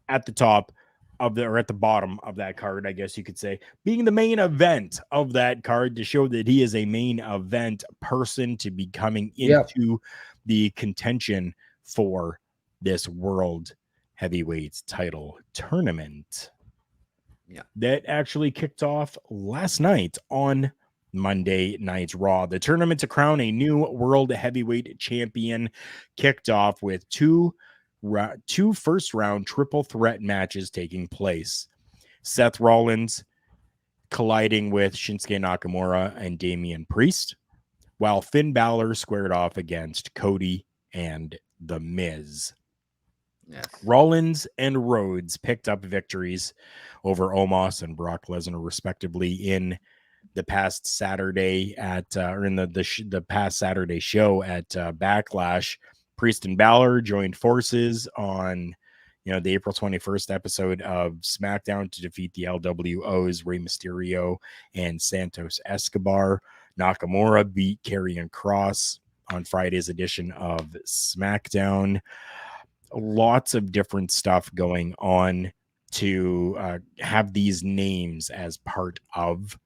at the top of or at the bottom of that card, I guess you could say, being the main event of that card to show that he is a main event person to be coming into the contention for this world heavyweight title tournament. that actually kicked off last night on Monday Night's Raw. The tournament to crown a new world heavyweight champion kicked off with two first round triple threat matches taking place. Seth Rollins colliding with Shinsuke Nakamura and Damian Priest, while Finn Balor squared off against Cody and The Miz. Yes. Rollins and Rhodes picked up victories over Omos and Brock Lesnar, respectively, in the past Saturday the past Saturday show at Backlash. Priest and Balor joined forces on the April 21st episode of SmackDown to defeat the LWOs Rey Mysterio and Santos Escobar. Nakamura beat Karrion Kross on Friday's edition of SmackDown. Lots of different stuff going on to have these names as part of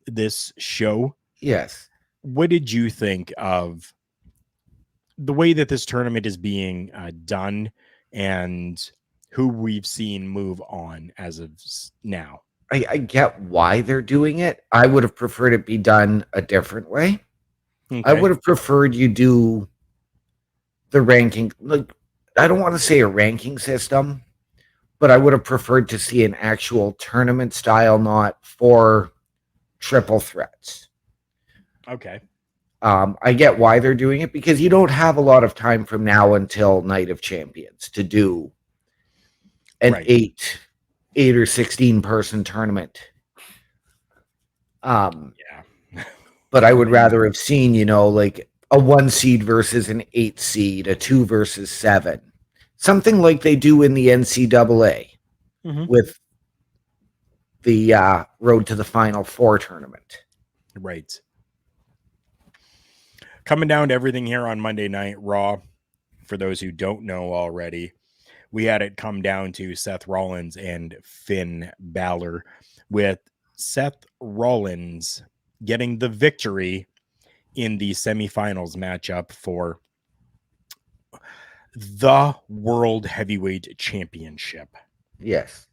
this show. Yes. What did you think of the way that this tournament is being done and who we've seen move on as of now? I get why they're doing it. I would have preferred it be done a different way. Okay. I would have preferred you do the ranking. Like, I don't want to say a ranking system, but I would have preferred to see an actual tournament style, not for triple threats. Okay. I get why they're doing it, because you don't have a lot of time from now until Night of Champions to do an 8 or 16 person tournament. But I would rather have seen, like a 1 seed versus an 8 seed, a 2 versus 7, something like they do in the NCAA with the Road to the Final Four tournament. Right. Coming down to everything here on Monday Night Raw, for those who don't know already, we had it come down to Seth Rollins and Finn Balor, with Seth Rollins getting the victory in the semifinals matchup for the World Heavyweight Championship. Yes.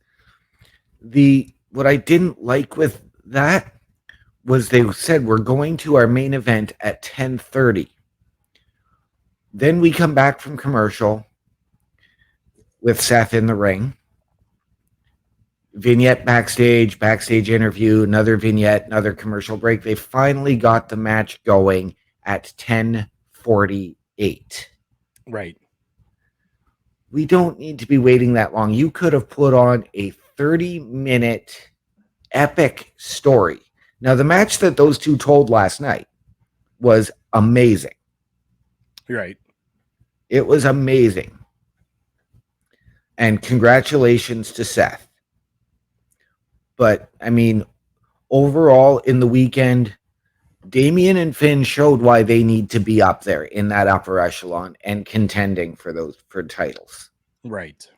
What I didn't like with that was they said we're going to our main event at 10:30. Then we come back from commercial with Seth in the ring. Vignette backstage interview, another vignette, another commercial break. They finally got the match going at 10:48. Right. We don't need to be waiting that long. You could have put on a 30-minute epic story. Now, the match that those two told last night was amazing. Right. It was amazing. And congratulations to Seth. But, I mean, overall in the weekend, Damian and Finn showed why they need to be up there in that upper echelon and contending for titles. Right.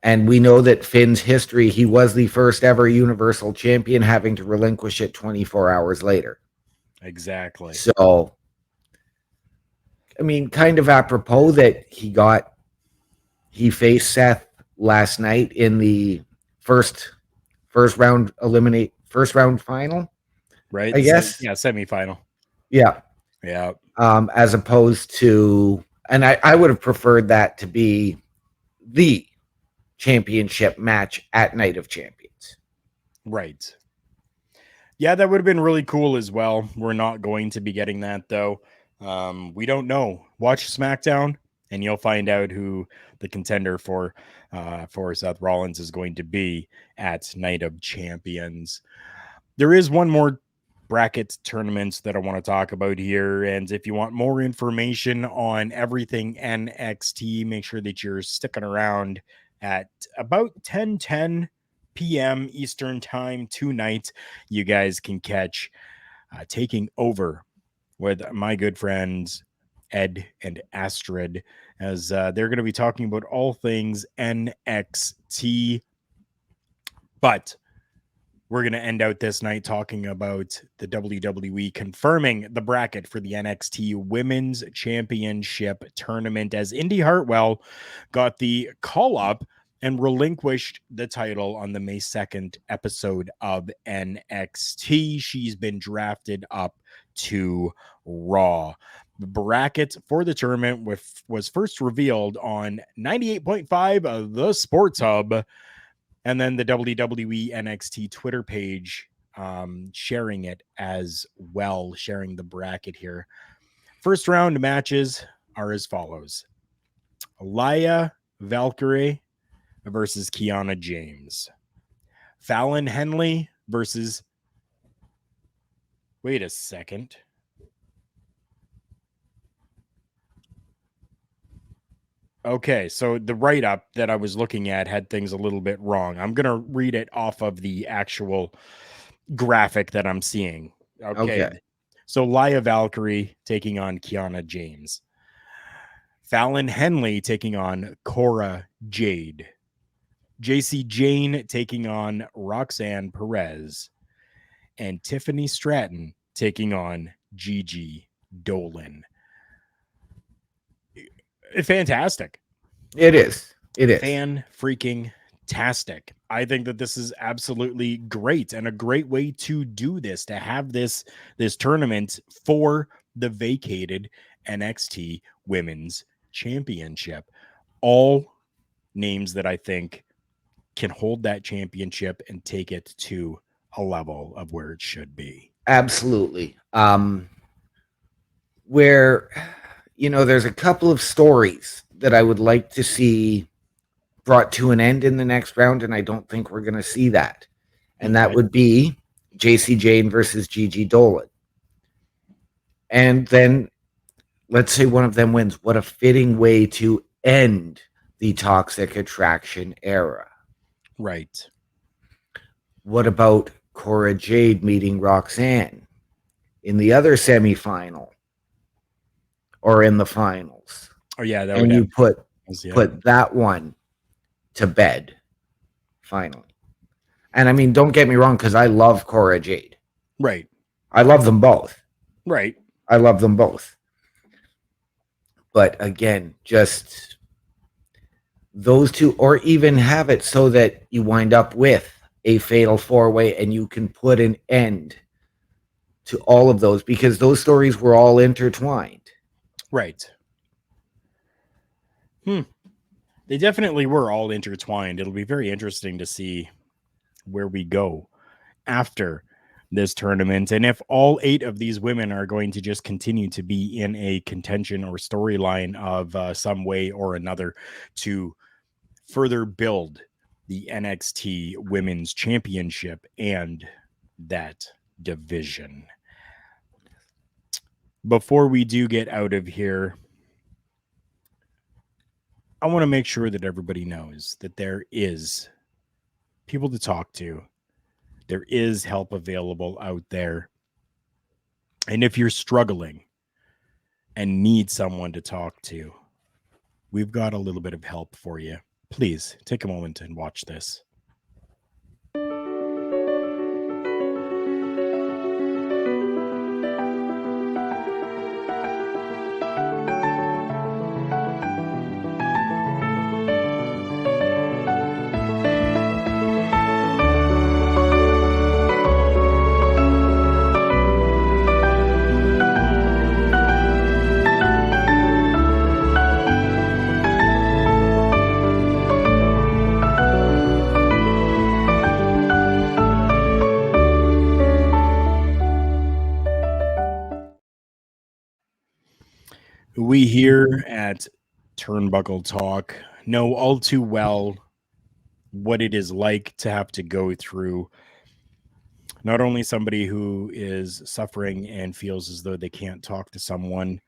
And we know that Finn's history, he was the first ever Universal Champion, having to relinquish it 24 hours later. Exactly. So, I mean, kind of apropos that he faced Seth last night in the first round final. Right. I guess. Semifinal. Yeah. Yeah. As opposed to, and I would have preferred that to be the championship match at Night of Champions. Right. Yeah, that would have been really cool as well. We're not going to be getting that, though. We don't know. Watch SmackDown, and you'll find out who the contender for Seth Rollins is going to be at Night of Champions. There is one more bracket tournament that I want to talk about here, and if you want more information on everything NXT, make sure that you're sticking around at about 10:10 p.m. Eastern time tonight. You guys can catch Taking Over with my good friends Ed and Astrid, as they're going to be talking about all things NXT. But we're going to end out this night talking about the WWE confirming the bracket for the NXT Women's Championship Tournament, as Indy Hartwell got the call up and relinquished the title on the May 2nd episode of NXT. She's been drafted up to Raw. The bracket for the tournament was first revealed on 98.5 of the Sports Hub, and then the WWE NXT Twitter page sharing it as well, sharing the bracket here. First round matches are as follows. Aliyah Valkyrie versus Kiana James. Fallon Henley versus... Wait a second. Okay, so the write-up that I was looking at had things a little bit wrong. I'm going to read it off of the actual graphic that I'm seeing. Okay. So Aliyah Valkyrie taking on Kiana James. Fallon Henley taking on Cora Jade. JC Jane taking on Roxanne Perez. And Tiffany Stratton taking on Gigi Dolan. Fantastic. It is. Fan-freaking-tastic. I think that this is absolutely great and a great way to do this, to have this tournament for the vacated NXT Women's Championship. All names that I think can hold that championship and take it to a level of where it should be. Absolutely. Where, there's a couple of stories that I would like to see brought to an end in the next round, and I don't think we're going to see that. And that would be JC Jane versus Gigi Dolan. And then let's say one of them wins. What a fitting way to end the Toxic Attraction era. Right. What about Cora Jade meeting Roxanne in the other semifinal or in the finals? Oh yeah, that and would you put that one to bed finally. And I mean, don't get me wrong, because I love Cora Jade. Right. I love them both. Right. I love them both. But again, just those two, or even have it so that you wind up with a fatal four-way and you can put an end to all of those, because those stories were all intertwined. Right. They definitely were all intertwined. It'll be very interesting to see where we go after this tournament, and if all 8 of these women are going to just continue to be in a contention or storyline of some way or another to further build the NXT Women's Championship and that division. Before we do get out of here, I want to make sure that everybody knows that there is people to talk to. There is help available out there. And if you're struggling and need someone to talk to, we've got a little bit of help for you. Please take a moment and watch this. We here at Turnbuckle Talk know all too well what it is like to have to go through not only somebody who is suffering and feels as though they can't talk to someone,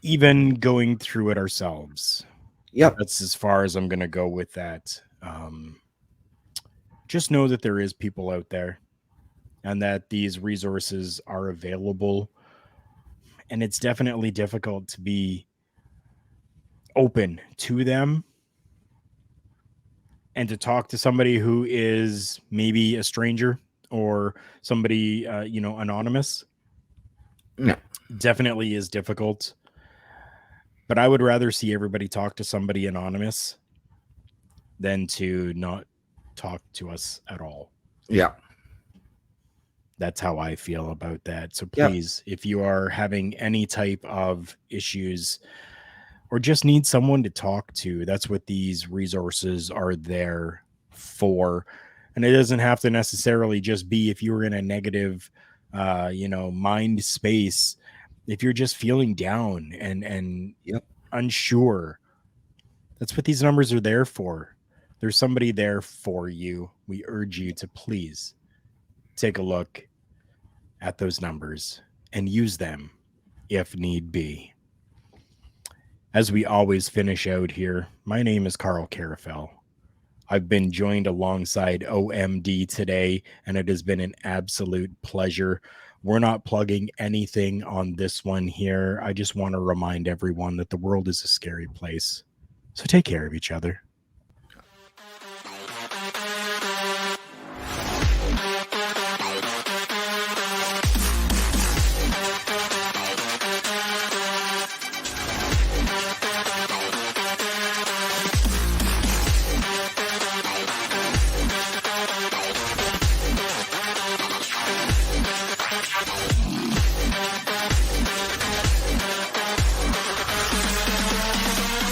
even going through it ourselves. That's as far as I'm going to go with that. Just know that there is people out there and that these resources are available. And it's definitely difficult to be open to them and to talk to somebody who is maybe a stranger or somebody, anonymous. No. Definitely is difficult. But I would rather see everybody talk to somebody anonymous than to not talk to us at all. Yeah. That's how I feel about that. So Yeah. please, if you are having any type of issues or just need someone to talk to, that's what these resources are there for. And it doesn't have to necessarily just be if you're in a negative, mind space. If you're just feeling down and unsure, that's what these numbers are there for. There's somebody there for you. We urge you to please take a look at those numbers and use them if need be. As we always finish out here, my name is Karl Karufel. I've been joined alongside OMD today, and it has been an absolute pleasure. We're not plugging anything on this one here. I just want to remind everyone that the world is a scary place. So take care of each other.